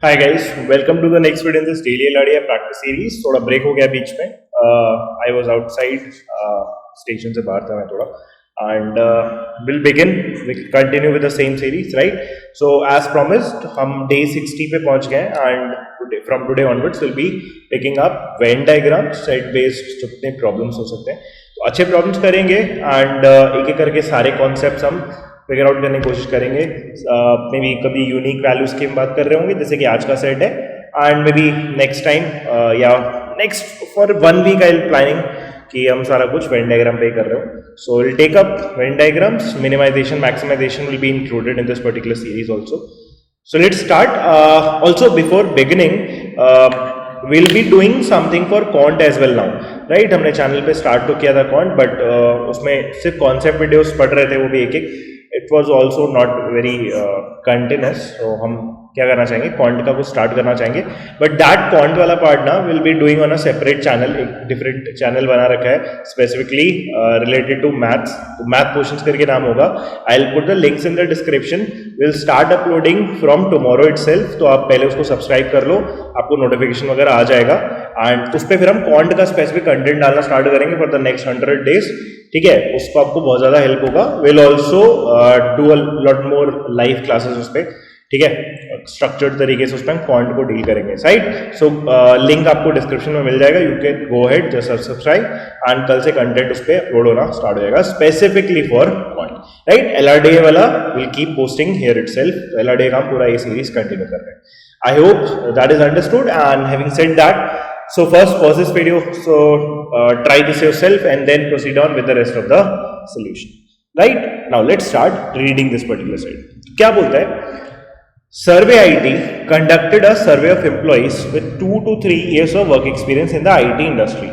Hi guys, welcome to the next video in this daily LRD practice series. थोड़ा break हो गया बीच में। I was outside, station से बाहर था मैं थोड़ा, and will begin, will continue with the same series, right? So as promised हम डे 60 पे पहुंच गए and from today onwards will be picking up Venn diagram, set based जितने प्रॉब्लम्स हो सकते हैं तो अच्छे प्रॉब्लम्स करेंगे एंड एक एक करके सारे कॉन्सेप्ट्स हम फिगर आउट करने की कोशिश करेंगे। मे बी कभी यूनिक वैल्यूज की हम बात कर रहे होंगे जैसे कि आज का सेट है, and maybe next time या next for 1 week I will planning कि हम सारा कुछ वेन डायग्राम पे कर रहे हो। So will take up Venn diagrams, minimization, maximization will be included in this particular series also. So let's start. Also before beginning will be doing something for quant as well now, right? हमने channel पे start तो किया था can't, but उसमें सिर्फ concept videos पढ़ रहे थे, वो भी एक एक। It was also not very continuous, तो हम क्या करना चाहेंगे, कॉन्ट का कुछ स्टार्ट करना चाहेंगे, बट दैट कॉन्ट वाला पार्ट ना will be doing on a separate channel. एक डिफरेंट चैनल बना रखा है स्पेसिफिकली रिलेटेड टू मैथ्स, तो मैथ क्वेश्चंस करके नाम होगा। I will put the links in the description. Will start uploading from tomorrow itself, तो आप पहले उसको सब्सक्राइब कर लो, आपको नोटिफिकेशन वगैरह आ जाएगा, एंड उस पर फिर हम कॉन्ट का स्पेसिफिक कंटेंट डालना स्टार्ट करेंगे फॉर द नेक्स्ट 100 डेज, ठीक है? उसको आपको बहुत ज्यादा हेल्प होगा। Will also do a lot more live classes उस पर, ठीक है? स्ट्रक्चर्ड तरीके से उस पर हम कॉन्ट को डील करेंगे, राइट? सो लिंक आपको डिस्क्रिप्शन में मिल जाएगा, you can go ahead, just subscribe, and कल से कंटेंट उस पर अपलोड होना स्टार्ट हो जाएगा स्पेसिफिकली फॉर कॉन्ट, राइट? एलआरडीए वाला will keep posting here itself. LRDA का हम पूरा ये सीरीज कंटिन्यू कर रहे हैं। I hope that is understood, and having said that, so first pause this video, so try this yourself and then proceed on with the rest of the solution, right? Now let's start reading this particular slide. क्या बोलता है? Survey IT conducted a survey of employees with 2 to 3 years of work experience in the IT industry.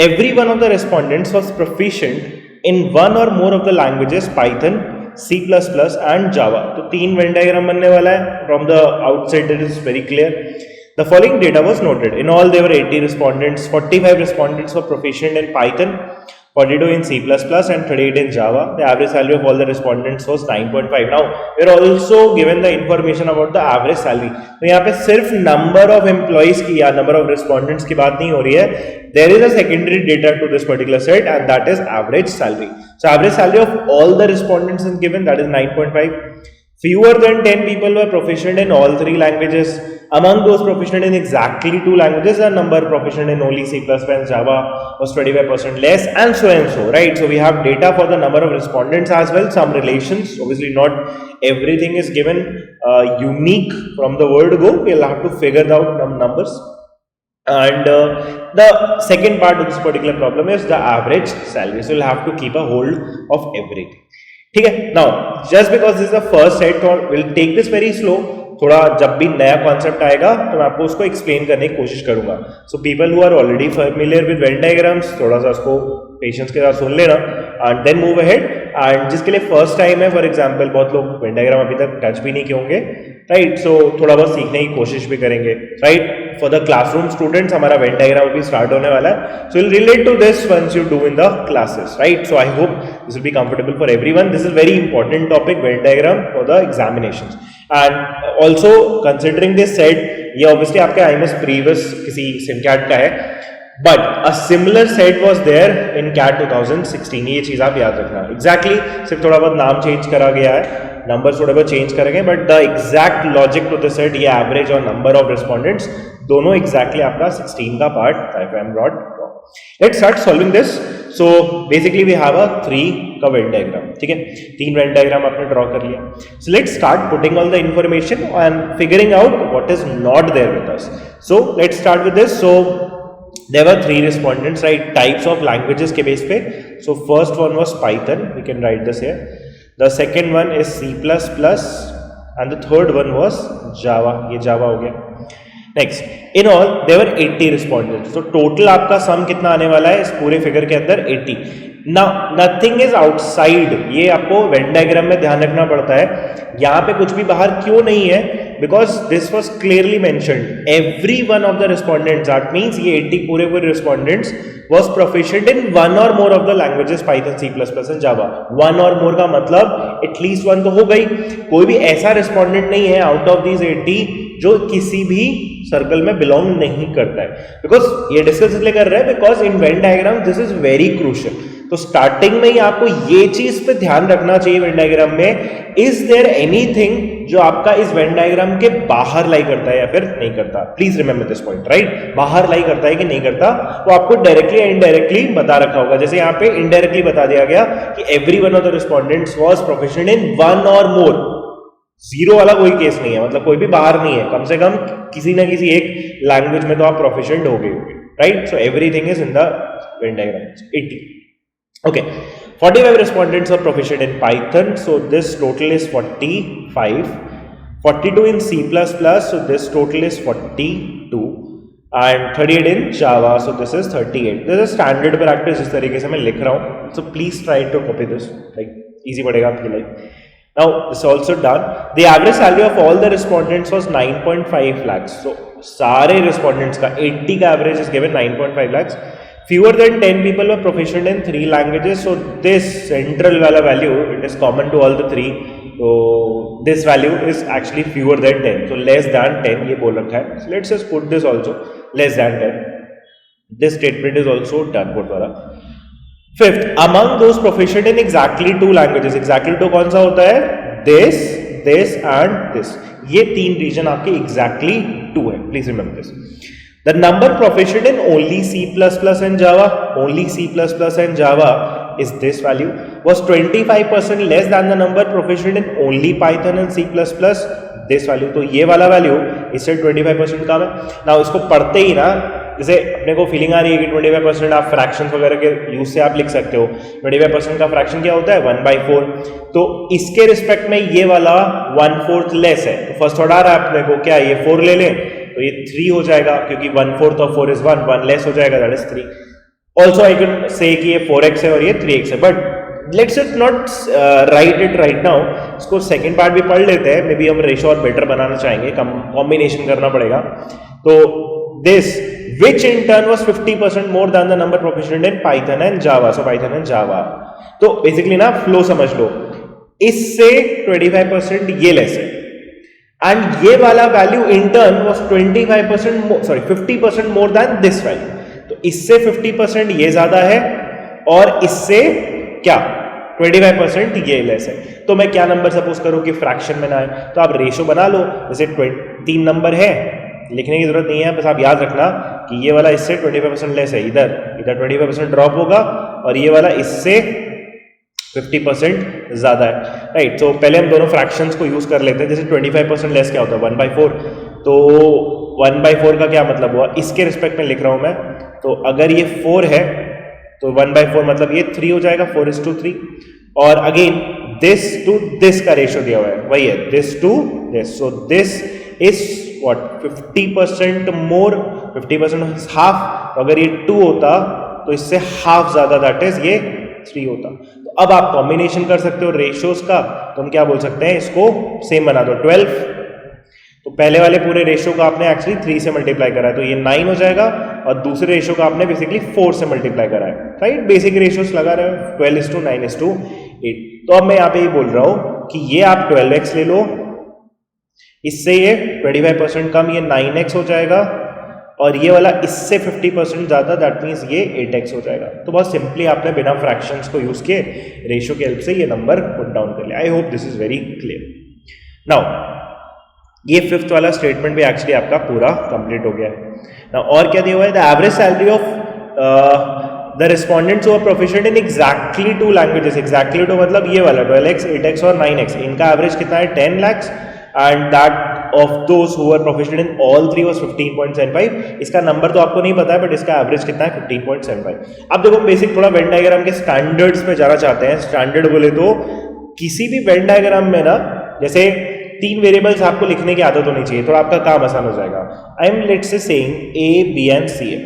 Every one of the respondents was proficient in one or more of the languages Python, C++ and Java. तो 3 Venn diagram बनने वाला है। From the outset it is very clear. The following data was noted. In all there were 80 respondents. 45 respondents were proficient in Python, 42 in C++ and 38 in Java. The average salary of all the respondents was 9.5. Now we are also given the information about the average salary. तो यहाँ पे सिर्फ number of employees की या number of respondents की बात नहीं हो रही है. There is a secondary data to this particular set, and that is average salary. So average salary of all the respondents is given, that is 9.5. Fewer than 10 people were proficient in all 3 languages. Among those proficient in exactly 2 languages, the number proficient in only C++ and Java was 25% less, and so, right? So we have data for the number of respondents as well, some relations. Obviously not everything is given unique from the word go. We'll have to figure out some numbers. And the second part of this particular problem is the average salary. So you'll have to keep a hold of everything. ठीक है? Now just because this is the first set, we'll take this very slow. थोड़ा जब भी नया concept आएगा तो मैं आपको उसको एक्सप्लेन करने की कोशिश करूंगा। So people who are already familiar with Venn diagrams, थोड़ा सा उसको पेशेंस के साथ सुन लेना and then move ahead. And जिसके लिए फर्स्ट टाइम है, फॉर एग्जांपल बहुत लोग वेन डायग्राम अभी तक टच भी नहीं किए होंगे, राइट? सो थोड़ा बहुत सीखने की कोशिश भी करेंगे, right? For the classroom students हमारा वेन डायग्राम अभी स्टार्ट होने वाला है, so will relate to this once you do in the classes, right? So I hope this will be comfortable for everyone. This is very important topic, Venn diagram, for the examinations. And also considering this set, ये obviously आपके IMS previous किसी SimCAT का है, but a similar set was there in cat 2016। ये चीज आप याद रखना। एग्जैक्टली सिर्फ थोड़ा बहुत नाम चेंज करा गया है, नंबर थोड़े बहुत चेंज करेंगे, but the exact logic to the set, ये एवरेज और नंबर ऑफ रिस्पॉन्डेंट्स दोनों एग्जैक्टली आपका 16 का पार्ट था, if I am not wrong. Let's start solving this. So basically we have a 3 का वेन डायग्राम, ठीक है? 3 वेन डायग्राम आपने ड्रॉ कर लिया। So let's start putting all the information and figuring out what is not there with us. So let's start with this. So there were 3 respondents, right? Types of languages के base पे। So first one was Python, we can write this here. The second one is C++ and the third one was Java. ये Java हो गया। Next, in all there were 80 respondents. So total आपका सम कितना आने वाला है इस पूरे फिगर के अंदर? 80. Now nothing is outside. ये आपको वेन डायग्राम में ध्यान रखना पड़ता है, यहाँ पे कुछ भी बाहर क्यों नहीं है? Because this was clearly mentioned. Every one of the respondents, that means ये 80 पूरे respondents was proficient in one or more of the languages Python, C++ and Java. One or more का मतलब at least one तो हो गई। कोई भी ऐसा respondent नहीं है out of these 80 जो किसी भी सर्कल में बिलोंग नहीं करता है. बिकॉज ये डिस्कस इसलिए कर रहे हैं because in Venn diagram this is very crucial. तो स्टार्टिंग में ही आपको ये चीज पे ध्यान रखना चाहिए वेन डायग्राम में, इज देयर एनीथिंग जो आपका इस वेन डायग्राम के बाहर लाई करता है या फिर नहीं करता. Please remember this point, right. बाहर लाई करता है कि नहीं करता वो आपको डायरेक्टली या इनडायरेक्टली बता रखा होगा. जैसे यहाँ पे इनडायरेक्टली बता दिया गया कि every one of the respondents was proficient in one और मोर. जीरो वाला कोई केस नहीं है, मतलब कोई भी बाहर नहीं है. कम से कम किसी ना किसी एक लैंग्वेज में तो आप प्रोफिशिएंट हो गए, right. So everything is in the Venn diagram. 80. Okay, 45 respondents are proficient in Python, so this total is 45. 42 in C++, so this total is 42. And 38 in Java, so this is 38. This is standard practice इस तरीके से मैं लिख रहा हूँ. So please try to copy this, like easy पड़ेगा आपके लिए. Now this is also done. The average salary of all the respondents was 9.5 lakhs. So सारे respondents का 80 का average is given 9.5 lakhs. Fewer than 10 people were proficient in 3 languages. So this central wala value, it is common to all the 3. So this value is actually fewer than 10. So less than 10 ये बोल रखा है. So let's just put this also less than 10. This statement is also done. Good वाला. Fifth, among those proficient in exactly 2 languages. Exactly 2 कौन सा होता है? This, this and this. ये 3 region आपके exactly 2 है. Please remember this. The number proficient in only C++ and Java, only C++ and Java is this value, was 25% less than the number proficient in only Python and C++, this value. तो ये वाला value इससे 25% कम है ना. इसको पढ़ते ही ना जैसे अपने को फीलिंग आ रही है कि 25% आप फ्रैक्शन वगैरह के यूज से आप लिख सकते हो. 25% का फ्रैक्शन क्या होता है? 1/4. तो इसके रिस्पेक्ट में ये वाला 1/4 लेस है. तो फर्स्ट ऑर्डर आ रहा है अपने को क्या, ये 4 ले लें तो ये 3 हो जाएगा क्योंकि 1/4 ऑफ 4 इज 1 लेस हो जाएगा, that is 3. Also I can say कि ये 4x है और ये 3x है, but let's just not right it right now. इसको सेकंड पार्ट भी पढ़ लेते हैं. मे बी हम रेशो और बेटर बनाना चाहेंगे, कॉम्बिनेशन करना पड़ेगा. तो this which in turn was 50% more than the number proficient in Python and Java. So Python and Java. तो बेसिकली ना फ्लो समझ लो, इससे 25% ये लेस है एंड ये वाला value in turn was 50% more than this value. तो इससे 50% ये ज्यादा है और इससे क्या 25% ये लेस है. तो मैं क्या नंबर सपोज करूं कि फ्रैक्शन में ना है, तो आप रेशो बना लो. जैसे 3 नंबर है, लिखने की जरूरत नहीं है, बस आप याद रखना कि ये वाला इससे 25% लेस है. इधर 25% ड्रॉप होगा और ये वाला इससे 50% ज्यादा है, राइट. तो पहले हम दोनों फ्रैक्शंस को यूज कर लेते हैं. जैसे 25% लेस क्या होता है? 1/4. तो 1/4 का क्या मतलब हुआ? इसके रिस्पेक्ट में लिख रहा हूं मैं. तो अगर ये 4 है तो 1/4 मतलब ये 3 हो जाएगा, 4:3. और अगेन दिस टू दिस का रेशियो दिया हुआ है, वही है this to this. So this is what 50% more, 50% half. तो अगर ये 2 होता तो इससे हाफ ज्यादा, दैट इज ये 3 होता. तो अब आप कॉम्बिनेशन कर सकते हो रेशियोज का. तो हम क्या बोल सकते हैं, इसको सेम बना दो 12. तो पहले वाले पूरे रेशियो का आपने एक्चुअली 3 से मल्टीप्लाई करा है, तो ये 9 हो जाएगा. और दूसरे रेशियो का आपने बेसिकली 4 से मल्टीप्लाई करा है, राइट. बेसिक रेशियोज लगा रहे हो 12:9:8. तो अब मैं यहाँ पे ये बोल रहा हूं कि ये आप 12x ले लो, इससे ये 25% कम, ये 9x हो जाएगा. और ये वाला इससे 50% ज्यादा, दैट मीन्स ये 8x हो जाएगा. तो बहुत सिंपली आपने बिना फ्रैक्शंस को यूज किए रेशियो के हेल्प से ये नंबर पुट डाउन कर लिया. आई hope this is very clear. Now ये 5th वाला स्टेटमेंट भी एक्चुअली आपका पूरा कंप्लीट हो गया है. नाउ और क्या दिया हुआ है? The average salary of the respondents who are proficient in exactly 2 languages. Exactly 2 मतलब ये वाला 12x, 8x और 9x. इनका एवरेज कितना है? 10 lakhs. And that of those who are proficient in all 3 was 15.75. इसका नंबर तो आपको नहीं पता है, बट इसका एवरेज कितना है? 15.75. अब देखो बेसिक थोड़ा वेन डायग्राम के स्टैंडर्ड्स पे जाना चाहते हैं. स्टैंडर्ड बोले तो किसी भी वेन डायग्राम में ना, जैसे 3 वेरिएबल्स आपको लिखने की आदत होनी चाहिए, थोड़ा आपका काम आसान हो जाएगा. I am let's say saying A, B and C है.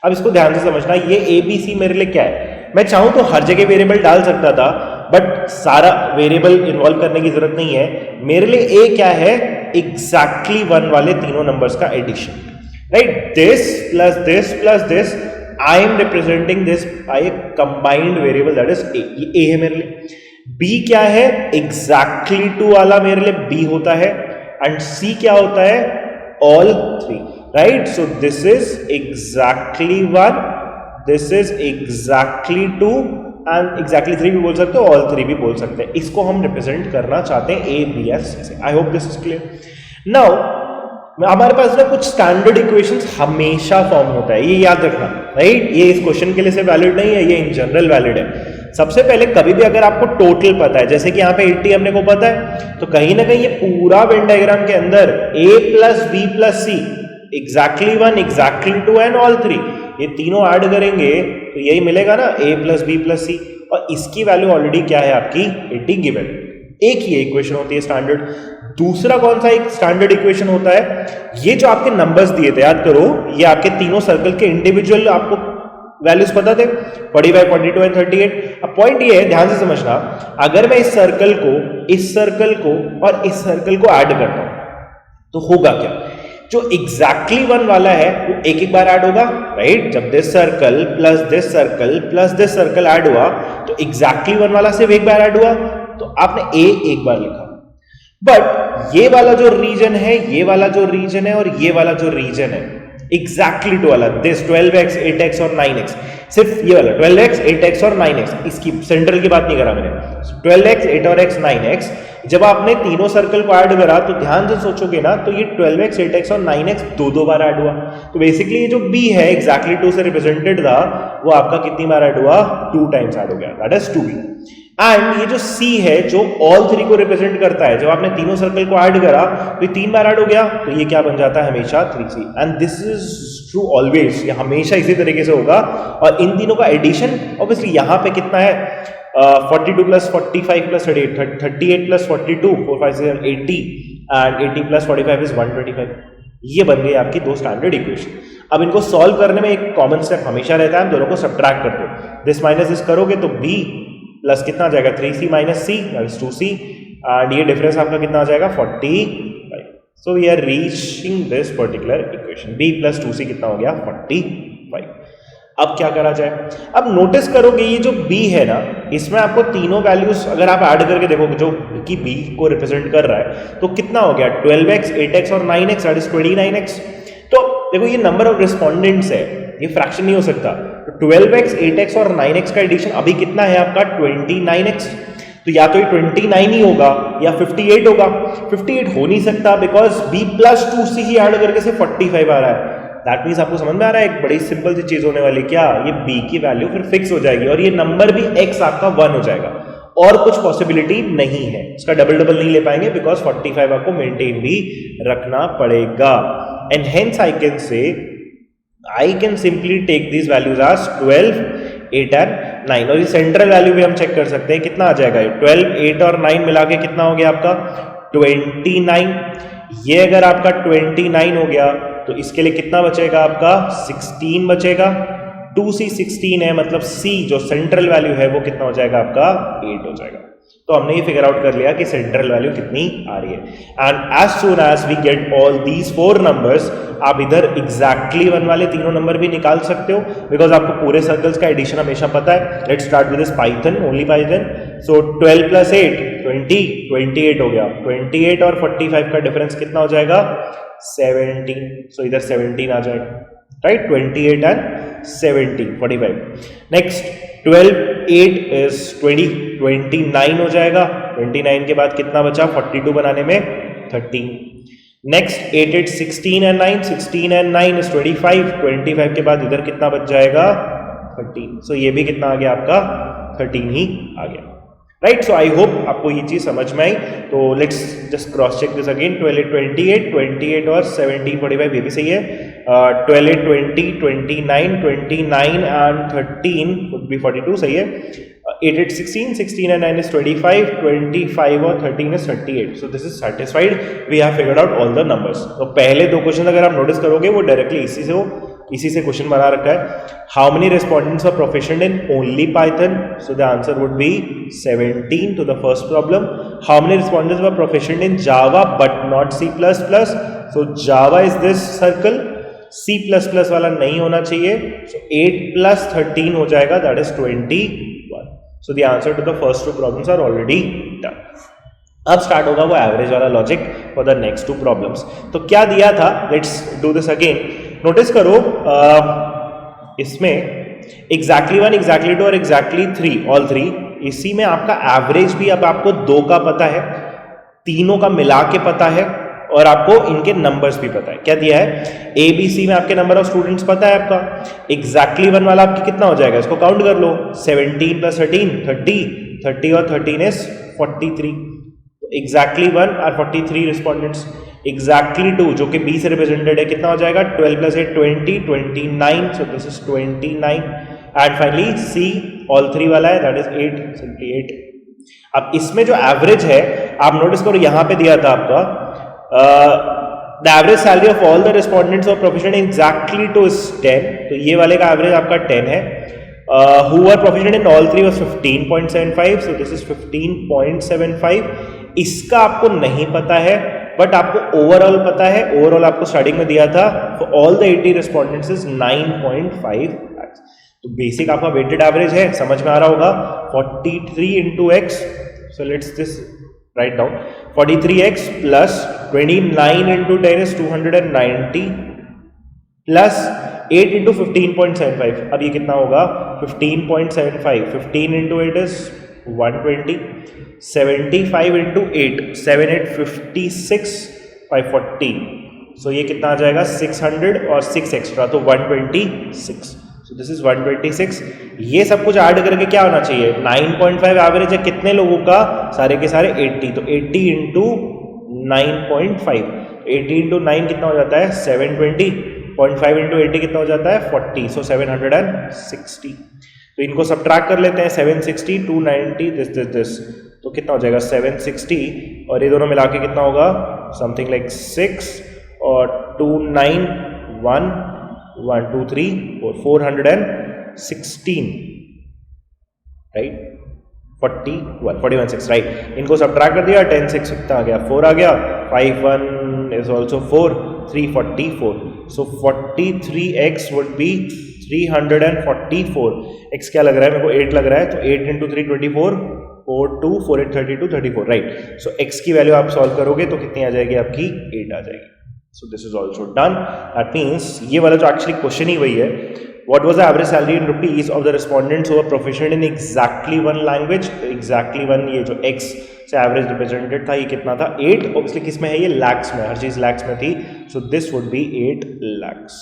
अब इसको ध्यान से समझना, ये A, B, C मेरे लिए क्या है? मैं चाहूं तो हर जगह वेरिएबल डाल सकता था, बट सारा वेरिएबल इन्वॉल्व करने की जरूरत नहीं है. मेरे लिए A क्या है? एग्जैक्टली 1 वाले तीनों नंबर्स का addition, right. This plus this plus this, I am representing this by a combined variable, that is A. ये A है मेरे लिए. B क्या है? एग्जैक्टली 2 वाला मेरे लिए B होता है. एंड C क्या होता है? all 3, right? So this is exactly 1, this is exactly 2 and exactly 3 भी बोल सकते हो, all 3 भी बोल सकते हैं. इसको हम रिप्रेजेंट करना चाहते हैं A, B या C से. आई hope this is clear. Now हमारे पास ना कुछ स्टैंडर्ड इक्वेशंस हमेशा फॉर्म होता है, ये याद रखना, राइट? ये इस क्वेश्चन के लिए से वैलिड नहीं है, ये इन जनरल वैलिड है. सबसे पहले कभी भी अगर आपको टोटल पता है, जैसे कि यहाँ पे 80 हमने को पता है, तो कहीं ना कहीं ये पूरा वेन डायग्राम के अंदर a plus B plus C exactly 1, exactly 2 and all 3, ये तीनों ऐड करेंगे तो यही मिलेगा ना, a प्लस बी प्लस सी. और इसकी वैल्यू ऑलरेडी क्या है आपकी 80 गिवन. एक ही इक्वेशन होती है स्टैंडर्ड. दूसरा कौन सा एक स्टैंडर्ड इक्वेशन होता है, ये जो आपके नंबर्स दिए थे, याद करो, ये आपके तीनों सर्कल के इंडिविजुअल आपको वैल्यूज पता थे, 45, 42 एंड 38. अब पॉइंट ये है, ध्यान से समझना, अगर मैं इस सर्कल को और इस सर्कल को ऐड करता हूं तो होगा क्या? जो एग्जैक्टली 1 वाला है वो एक बार ऐड होगा, राइट? जब this circle plus this circle plus this circle add हुआ तो एग्जैक्टली 1 वाला सिर्फ एक बार ऐड हुआ, तो आपने a एक बार लिखा. बट ये वाला जो रीजन है, ये वाला जो रीजन है और ये वाला जो रीजन है, एग्जैक्टली 2 वाला, दिस 12x 8x और 9x, सिर्फ ये वाला 12x 8x और 9x, इसकी सेंट्रल की बात नहीं करा मैंने. 12x 8 और x 9x, जब आपने तीनों सर्कल को ऐड करा तो ध्यान से सोचोगे ना, तो ये 12x 8x और 9x दो बार ऐड हुआ. तो बेसिकली ये जो b है एग्जैक्टली 2 से रिप्रेजेंटेड था, वो आपका कितनी बार ऐड हुआ? 2 टाइम्स ऐड हो गया, दैट इज 2b. एंड ये जो C है जो ऑल 3 को रिप्रेजेंट करता है, जब आपने तीनों सर्कल को ऐड करा तो ये 3 बार ऐड हो गया, तो ये क्या बन जाता है हमेशा 3C. And this is true always, ये हमेशा इसी तरीके से होगा. और इन तीनों का एडिशन ऑब्वियसली यहाँ पे कितना है, 42 plus 45 plus 38, 38 plus 42, 4 5 6 80 and 80 plus 45 is 125. ये बन गई आपकी दो स्टैंडर्ड इक्वेशन. अब इनको सॉल्व करने में एक कॉमन स्टेप हमेशा रहता है, हम दोनों को सब्ट्रैक्ट करते हो. दिस माइनस दिस करोगे तो b प्लस कितना आ जाएगा 3c minus c, that is 2c, and ये डिफरेंस आपका कितना आ जाएगा 45. So we are reaching this particular equation. b plus 2c कितना हो गया 45. अब क्या करा जाए? अब नोटिस करोगे ये जो b है ना, इसमें आपको तीनों वैल्यूज अगर आप ऐड करके देखोगे जो कि b को रिप्रेजेंट कर रहा है, तो कितना हो गया 12x 8x और 9x, दैट इज 29x. तो देखो ये नंबर ऑफ रिस्पोंडेंट्स है, ये फ्रैक्शन नहीं हो सकता. तो 12x 8x और 9x का एडिशन अभी कितना है आपका 29x. तो या तो ये 29 ही होगा या 58 होगा. 58 हो नहीं सकता because b plus 2c he add करके से 45 आ रहा है. दैट मीन्स आपको समझ में आ रहा है एक बड़ी सिंपल सी चीज होने वाली, क्या ये b की वैल्यू फिर फिक्स हो जाएगी और ये नंबर भी x आपका 1 हो जाएगा, और कुछ पॉसिबिलिटी नहीं है. इसका डबल नहीं ले पाएंगे बिकॉज 45 आपको मेंटेन भी रखना पड़ेगा. And hence I can say I can simply take these values as 12, 8 and 9. और ये सेंट्रल वैल्यू भी हम चेक कर सकते हैं, कितना आ जाएगा 12, 8 और 9 मिला के कितना हो गया आपका 29. ये अगर आपका 29 हो गया तो इसके लिए कितना बचेगा आपका 16 बचेगा. 2c 16 है, मतलब c जो सेंट्रल वैल्यू है वो कितना हो जाएगा आपका 8 हो जाएगा. तो हमने ये फिगर आउट कर लिया कि सेंट्रल वैल्यू कितनी आ रही है. And as soon as we get all these 4 numbers, आप इधर एग्जैक्टली 1 वाले तीनों नंबर भी निकाल सकते हो बिकॉज आपको पूरे सर्कल्स का एडिशन हमेशा पता है. Let's start with this Python, only Python. So 12 plus 8 20, 28 हो गया. 28 और 45 का डिफरेंस कितना हो जाएगा 17. सो इधर 17 आ जाएगा, राइट? 28 एंड 17, 45. नेक्स्ट 12, 8 is 20, 29 हो जाएगा. 29 के बाद कितना बचा 42 बनाने में 13. Next 8, 8 16 and 9, 16 and 9 is 25. 25 के बाद इधर कितना बच जाएगा 13. सो ये भी कितना आ गया आपका 13 ही आ गया, राइट? सो आई होप आपको ये चीज समझ में आई. तो let's just cross check this again. 12, 8 28 और 17 45 ये भी सही है. 12, 8 20 29 29 एंड 13 would be 42, सही है. 8, 8 16 16 and 9 is 25. 25 और 13 is 38. So this is satisfied. We have figured out all the numbers. तो पहले दो क्वेश्चन अगर आप नोटिस करोगे वो डायरेक्टली इसी से क्वेश्चन बना रखा है. How many respondents are proficient in only Python? So the answer would be 17 to the first problem. How many respondents were proficient in Java but not C++? So Java is this circle. C++ वाला नहीं होना चाहिए. So 8 plus 13 हो जाएगा, that is 21. So the answer to the first two problems are already done. अब start होगा वो average वाला logic for the next 2 problems. तो क्या दिया था, let's do this again. Notice करो इसमें एग्जैक्टली 1, एग्जैक्टली 2 और एग्जैक्टली 3, ऑल 3, इसी में आपका एवरेज भी अब आपको 2 का पता है, तीनों का मिला के पता है और आपको इनके नंबर्स भी पता है। क्या दिया है, ए बी सी में आपके नंबर ऑफ स्टूडेंट्स पता है आपका। एग्जैक्टली 1 वाला आपकी कितना हो जाएगा, इसको काउंट कर लो, 17 + 13 30 और 13 is 43। Exactly 1 are 43 respondents. Exactly 2 जो कि बी से रिप्रेजेंटेड है, कितना हो जाएगा, 12 + 8 20 29, so this is 29। And finally C all 3 वाला है, दैट इज 8, सिंपली 8। अब इसमें जो एवरेज है आप नोटिस करो, यहां पे दिया था आपका the average salary of all the respondents of proficient exactly 2 is 10, तो ये वाले का एवरेज आपका 10 है। who were proficient in all 3 was 15.75, so this is 15.75। इसका आपको नहीं पता है बट आपको ओवरऑल पता है। ओवरऑल आपको स्टार्टिंग में दिया था for all the 80 respondents is 9.5 lakhs। तो बेसिक आपका वेटेड एवरेज है, समझ में आ रहा होगा। 43 into x, so let's just write down 43x plus 29 into 10 is 290 plus 8 into 15.75, अब ये कितना होगा 15.75, 15 into 8 is 120, 75 into 8 7 8 56 by 40, so ये कितना आ जाएगा 600 और 6 एक्स्ट्रा तो 126, so this is 126। ये सब कुछ ऐड करके क्या होना चाहिए, 9.5 एवरेज है कितने लोगों का, सारे के सारे 80, तो 80 into 9.5, 80 into 9 कितना हो जाता है 720, 0.5 into 80 कितना हो जाता है 40, so 760। तो इनको सब्ट्रैक्ट कर लेते हैं, 760 290 दिस, तो कितना हो जाएगा 760 और ये दोनों मिला के कितना होगा समथिंग लाइक 6 और 2 9 1 1 2 3 416, राइट, 41 6, राइट। इनको सब्ट्रैक्ट कर दिया, 10 6 कितना आ गया 4 आ गया, 5 1 is also 4, 344, so 43x would be 344। x क्या लग रहा है मेरे को 8 लग रहा है, तो 8 into 3 24, 4 2 4 8 32 34, राइट। सो x की वैल्यू आप सॉल्व करोगे तो कितनी आ जाएगी आपकी 8 आ जाएगी। सो this is also done. That means ये वाला जो एक्चुअली क्वेश्चन ही वही है, what was the average salary in rupees of the respondents who were proficient in exactly one language। exactly one, ये जो x से एवरेज रिप्रेजेंटेड था ये कितना था 8, ऑब्वियसली किस में है ये लैक्स में, हर चीज लैक्स में थी, so this would be 8 lakhs,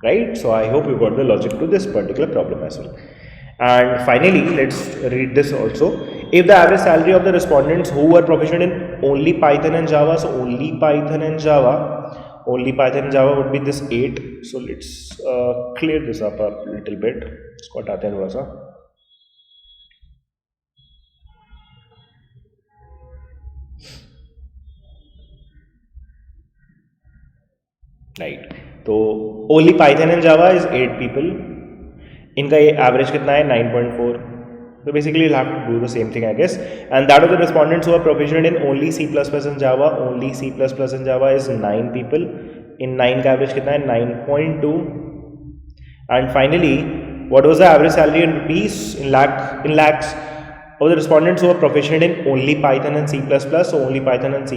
right। so I hope you got the logic to this particular problem as well। and finally let's read this also। if the average salary of the respondents who were proficient in only Python and Java, so only Python and Java would be this 8, so let's clear this up a little bit, इसको हटाते हैं थोड़ा सा। Right, तो only Python and Java is 8 people, इनका ये average कितना है 9.4, so basically you'll have to do the same thing I guess। and that of the respondents who are proficient in only C++ and Java, only C++ and Java is 9 people, in 9 का average कितना है 9.2। and finally what was the average salary in rupees in lakhs of the respondents who are proficient in only Python and C++, so only Python and C++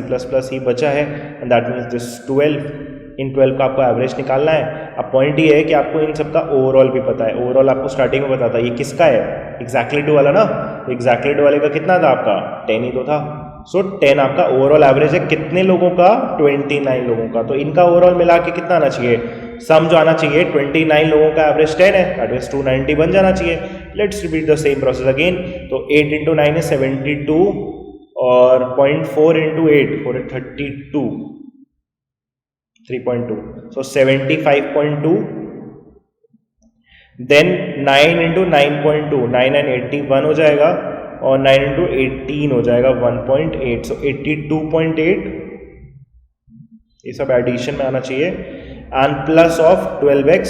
ही बचा है, and that means this 12, इन 12 का आपको average निकालना है। अब point ये है कि आपको इन सब का ओवरऑल भी पता है, ओवरऑल आपको स्टार्टिंग में पता था ये किसका है, एग्जैक्टली 2 वाला ना, तो एग्जैक्टली 2 वाले का कितना था आपका 10 ही तो था, सो 10 आपका ओवरऑल एवरेज है कितने लोगों का 29 लोगों का, तो इनका ओवरऑल मिला के कितना आना चाहिए, सम जो आना चाहिए 29 लोगों का एवरेज 10 है, दैट मींस 290 बन जाना चाहिए। Let's repeat the same process again, तो 8 into 9 is 72 और 0.4 into 8 4 32 3.2, so 75.2, then 9 into 9.2 9 and 81 हो जाएगा और 9 into 18 हो जाएगा 1.8, so 82.8, ये सब एडिशन में आना चाहिए, and plus of 12x,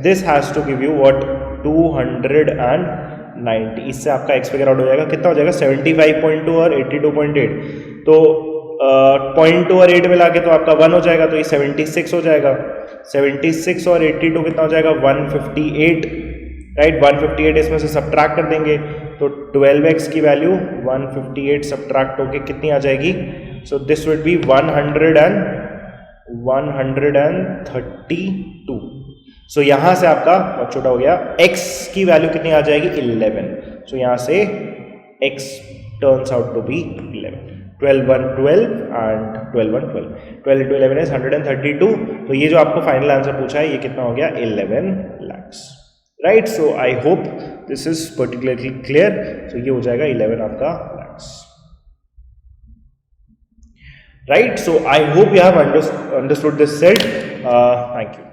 this has to give you what 290, इससे आपका x फिगर आउट हो जाएगा, कितना हो जाएगा 75.2 और 82.8, तो 0.2 और 8 मिला के तो आपका 1 हो जाएगा, तो ये 76 हो जाएगा, 76 और 82 कितना हो जाएगा 158, राइट, 158 इसमें से सब्ट्रैक्ट कर देंगे तो 12x की वैल्यू 158 सब्ट्रैक्ट होके कितनी आ जाएगी So this would be 132. So यहाँ से आपका बहुत छोटा हो गया, x की वैल्यू कितनी आ जाएगी 11. So यहाँ से x turns out to be 11. 12 1 12 and 12 1 12. 12 into 11 is 132. तो ये जो आपको फाइनल आंसर पूछा है ये कितना हो गया 11 lakhs. Right? So I hope this is particularly clear. So ये हो जाएगा 11 आपका lakhs. Right? So I hope you have understood this set. Thank you.